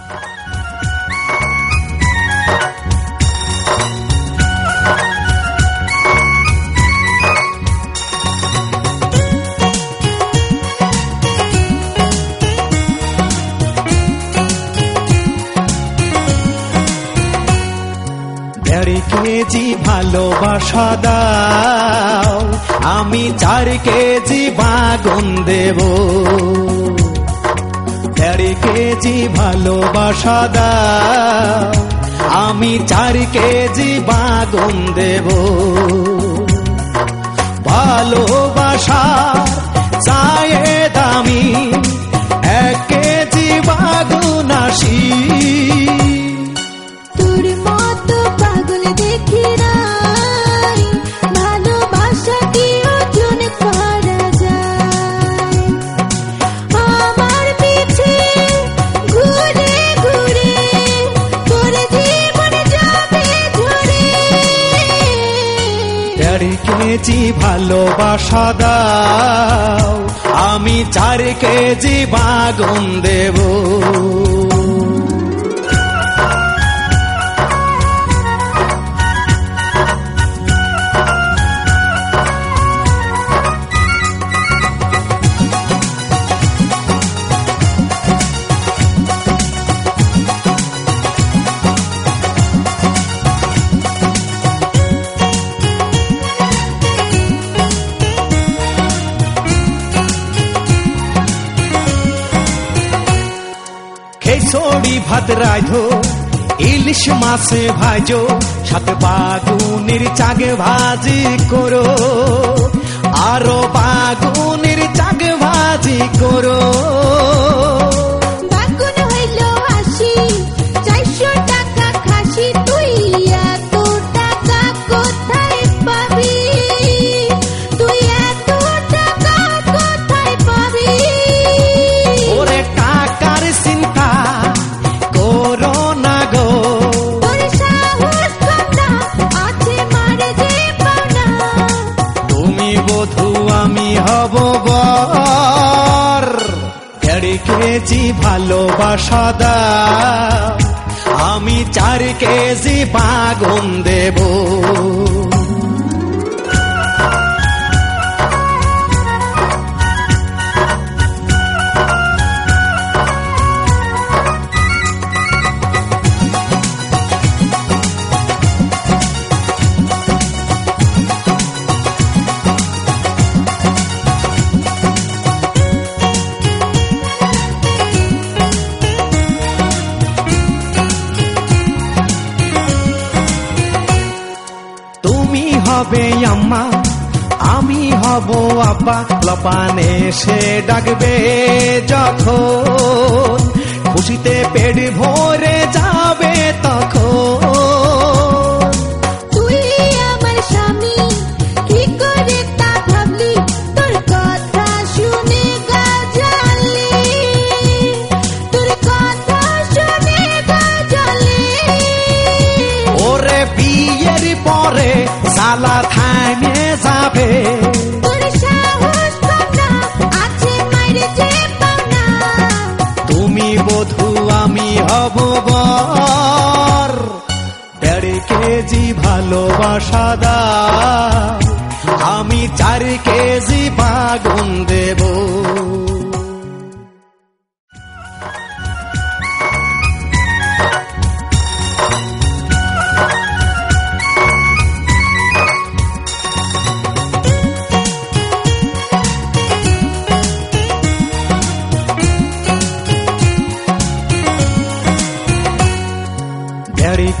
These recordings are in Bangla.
1.5 কেজি ভালোবাসা দাও, আমি 4 কেজি বাগুন দেব। 1.5 কেজি ভালোবাসা দাও, আমি 4 কেজি বাগুন দেব। ভালোবাসার চায়ে দামি 1 কেজি বাগুন আসি। কেজি ভালোবাসা দাও, আমি 4 কেজি বাগুন দেব। খিচুড়ি ভাত রাঁধো, ইলিশ মাছে ভাজো, সাথে বাগুনের চাগ ভাজি করো, আরো বাগুনের চাগ ভাজি করো। বাগুন হইল 80, 400 টাকা খাসি, তুই এত টাকা কোথায় পাবি? তুই এত টাকা কোথায় পাবি? ওরে টাকার চিন্তা করো না গো, তোর সাহস কম না, আছে মারে যে পাওনা। তুমি বধূ আমি হব বর। 1.5 কেজি ভালোবাসা দাও, আমি 4 কেজি বাগুন দেব। তুমি হবে আম্মা, আমি হব আব্বা। লপানে সে ডাকবে যখন, খুশিতে পেট ভরে যাবে তখন। তুই আমার স্বামী, কি করে তা ভাবলি? তোর কথা শুনে গা জ্বলে, তোর কথা শুনে গা জ্বলে। ওরে বিয়ের পরে সালা থামে যাবে, তোর সাহস কম না, আছে মাইরে যে পাওনা। তুমি বধূ আমি হব বর। 1.5 কেজি ভালোবাসা দাও, আমি 4 কেজি বাগুন দেব।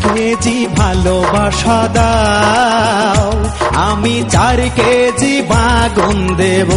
কেজি ভালোবাসা দাও, আমি 4 কেজি বাগুন দেব।